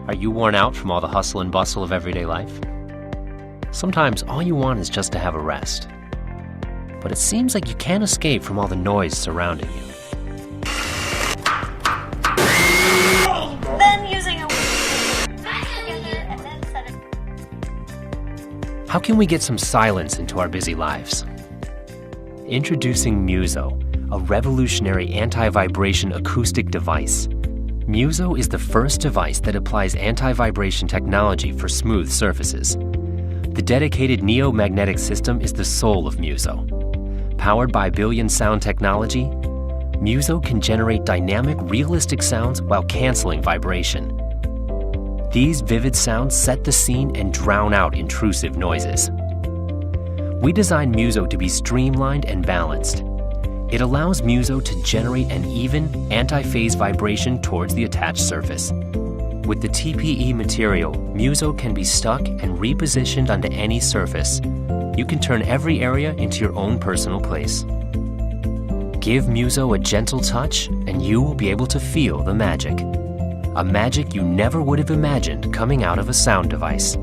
Are you worn out from all the hustle and bustle of everyday life? Sometimes all you want is just to have a rest. But it seems like you can't escape from all the noise surrounding you. Then using a together and then set it. How can we get some silence into our busy lives? Introducing Muso, a revolutionary anti-vibration acoustic device. Muso is the first device that applies anti-vibration technology for smooth surfaces. The dedicated neo-magnetic system is the soul of Muso. Powered by Billion Sound technology, Muso can generate dynamic, realistic sounds while canceling vibration. These vivid sounds set the scene and drown out intrusive noises. We designed Muso to be streamlined and balanced. It allows Muso to generate an even, anti-phase vibration towards the attached surface. With the TPE material, Muso can be stuck and repositioned onto any surface. You can turn every area into your own personal place. Give Muso a gentle touch, and you will be able to feel the magic. A magic you never would have imagined coming out of a sound device.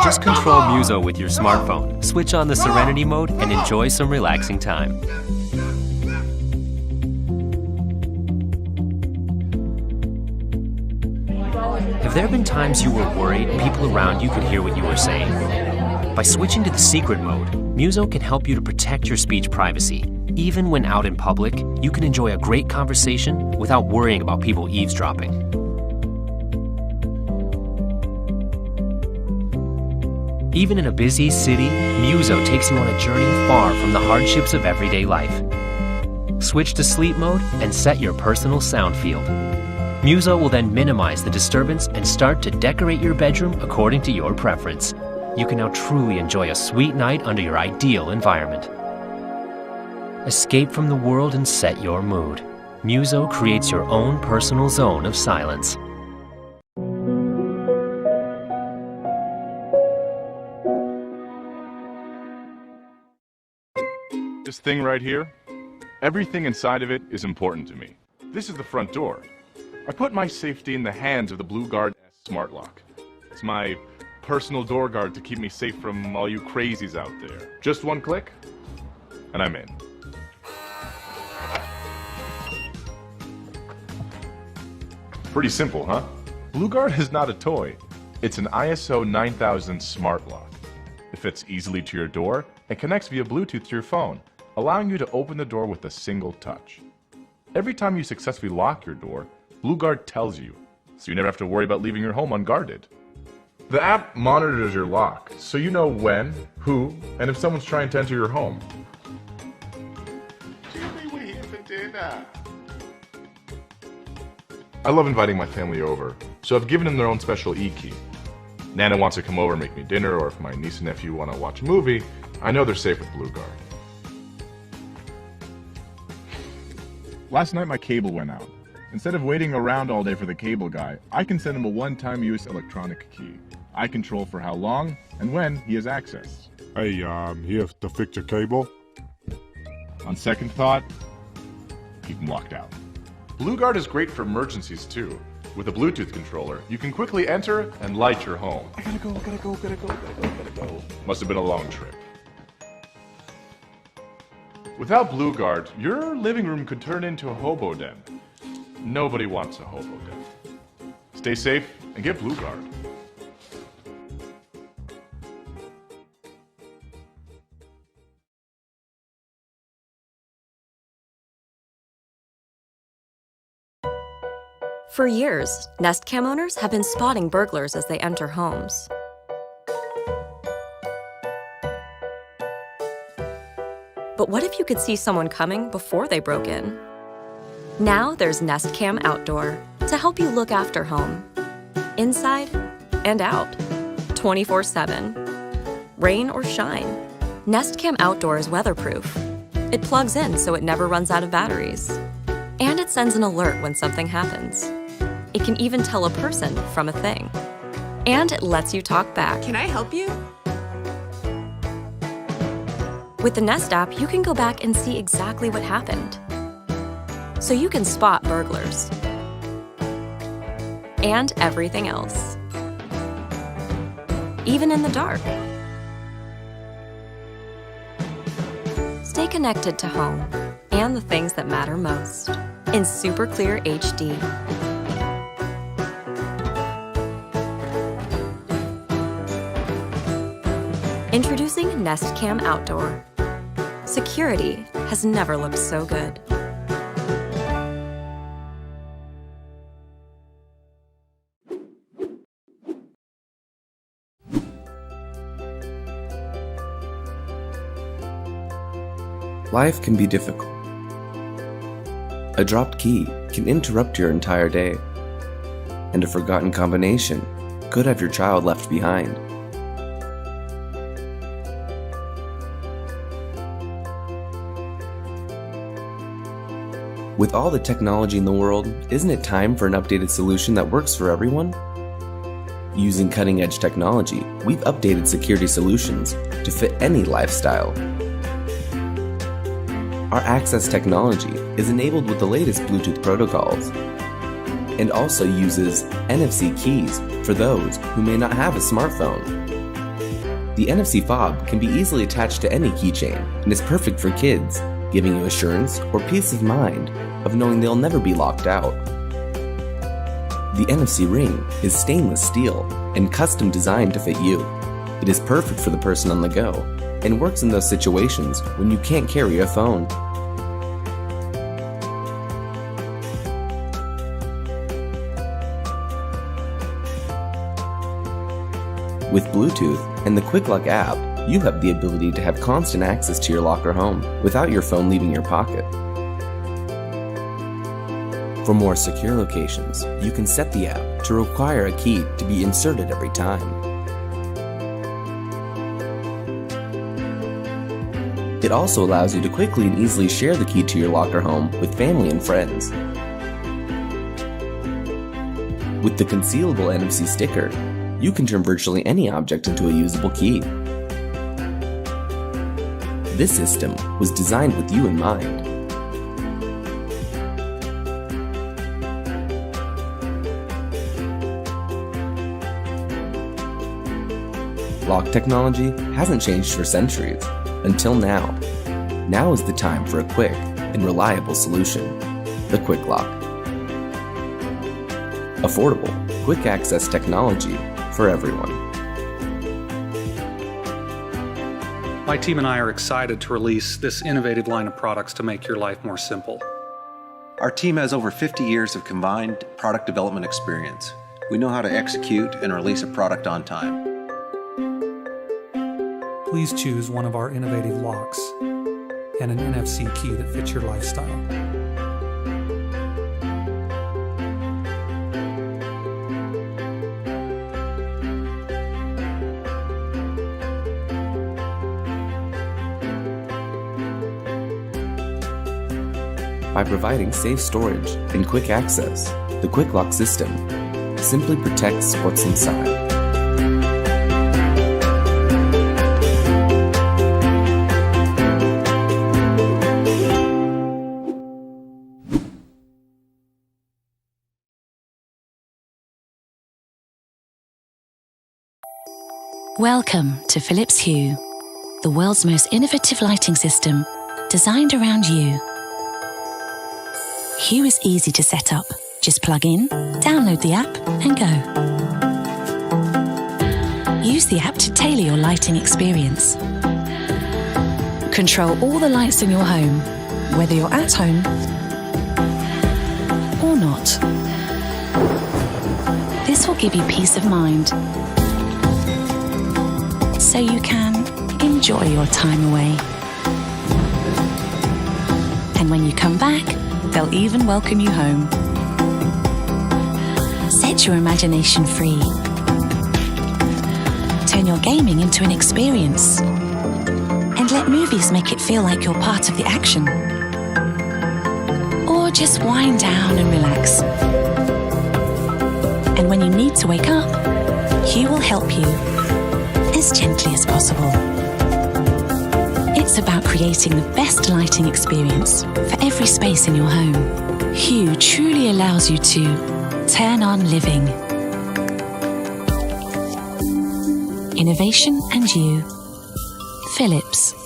Just control Muso with your smartphone, switch on the Serenity mode, and enjoy some relaxing time. Have there been times you were worried people around you could hear what you were saying? By switching to the secret mode, Muso can help you to protect your speech privacy. Even when out in public, you can enjoy a great conversation without worrying about people eavesdropping. Even in a busy city, Muso takes you on a journey far from the hardships of everyday life. Switch to sleep mode and set your personal sound field. Muso will then minimize the disturbance and start to decorate your bedroom according to your preference. You can now truly enjoy a sweet night under your ideal environment. Escape from the world and set your mood. Muso creates your own personal zone of silence. This thing right here, everything inside of it is important to me. This is the front door. I put my safety in the hands of the BlueGuard Smart Lock. It's my personal door guard to keep me safe from all you crazies out there. Just one click, and I'm in. Pretty simple, huh? BlueGuard is not a toy. It's an ISO 9000 smart lock. It fits easily to your door and connects via Bluetooth to your phone, allowing you to open the door with a single touch. Every time you successfully lock your door, BlueGuard tells you, so you never have to worry about leaving your home unguarded. The app monitors your lock, so you know when, who, and if someone's trying to enter your home. We're here for dinner. I love inviting my family over, so I've given them their own special e-key. Nana wants to come over and make me dinner, or if my niece and nephew want to watch a movie, I know they're safe with BlueGuard. Last night my cable went out. Instead of waiting around all day for the cable guy, I can send him a one-time use electronic key. I control for how long and when he has access. Hey, I'm here to fix your cable. On second thought, keep him locked out. BlueGuard is great for emergencies too. With a Bluetooth controller, you can quickly enter and light your home. I gotta go. Must have been a long trip. Without BlueGuard, your living room could turn into a hobo den. Nobody wants a hobo den. Stay safe and get BlueGuard. For years, Nest Cam owners have been spotting burglars as they enter homes. But what if you could see someone coming before they broke in? Now there's Nest Cam Outdoor to help you look after home, inside and out, 24/7. Rain or shine, Nest Cam Outdoor is weatherproof. It plugs in so it never runs out of batteries. And it sends an alert when something happens. It can even tell a person from a thing. And it lets you talk back. Can I help you? With the Nest app, you can go back and see exactly what happened. So you can spot burglars and everything else, even in the dark. Stay connected to home and the things that matter most in super clear HD. Introducing Nest Cam Outdoor. Security has never looked so good. Life can be difficult. A dropped key can interrupt your entire day, and a forgotten combination could have your child left behind. With all the technology in the world, isn't it time for an updated solution that works for everyone? Using cutting-edge technology, we've updated security solutions to fit any lifestyle. Our access technology is enabled with the latest Bluetooth protocols and also uses NFC keys for those who may not have a smartphone. The NFC fob can be easily attached to any keychain and is perfect for kids, giving you assurance or peace of mind of knowing they'll never be locked out. The NFC ring is stainless steel and custom designed to fit you. It is perfect for the person on the go and works in those situations when you can't carry a phone. With Bluetooth and the QuickLock app, you have the ability to have constant access to your locker home without your phone leaving your pocket. For more secure locations, you can set the app to require a key to be inserted every time. It also allows you to quickly and easily share the key to your locker home with family and friends. With the concealable NFC sticker, you can turn virtually any object into a usable key. This system was designed with you in mind. Lock technology hasn't changed for centuries, until now. Now is the time for a quick and reliable solution, the QuickLock. Affordable, quick access technology for everyone. My team and I are excited to release this innovative line of products to make your life more simple. Our team has over 50 years of combined product development experience. We know how to execute and release a product on time. Please choose one of our innovative locks and an NFC key that fits your lifestyle. By providing safe storage and quick access, the QuickLock system simply protects what's inside. Welcome to Philips Hue, the world's most innovative lighting system designed around you. Hue is easy to set up. Just plug in, download the app, and go. Use the app to tailor your lighting experience. Control all the lights in your home, whether you're at home or not. This will give you peace of mind, so you can enjoy your time away. And when you come back, they'll even welcome you home. Set your imagination free. Turn your gaming into an experience. And let movies make it feel like you're part of the action. Or just wind down and relax. And when you need to wake up, Hue will help you as gently as possible. It's about creating the best lighting experience for every space in your home. Hue truly allows you to turn on living. Innovation and you. Philips.